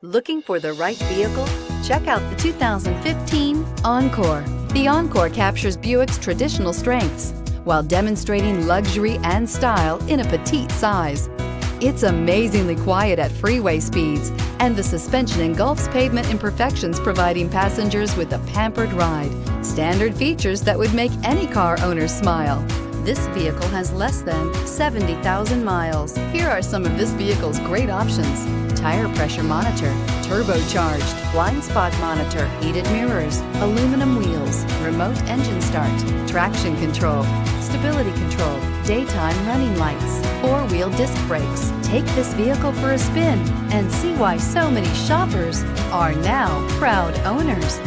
Looking for the right vehicle? Check out the 2015 Encore. The Encore captures Buick's traditional strengths while demonstrating luxury and style in a petite size. It's amazingly quiet at freeway speeds, and the suspension engulfs pavement imperfections, providing passengers with a pampered ride. Standard features that would make any car owner smile. This vehicle has less than 70,000 miles. Here are some of this vehicle's great options: tire pressure monitor, turbocharged, blind spot monitor, heated mirrors, aluminum wheels, remote engine start, traction control, stability control, daytime running lights, four-wheel disc brakes. Take this vehicle for a spin and see why so many shoppers are now proud owners.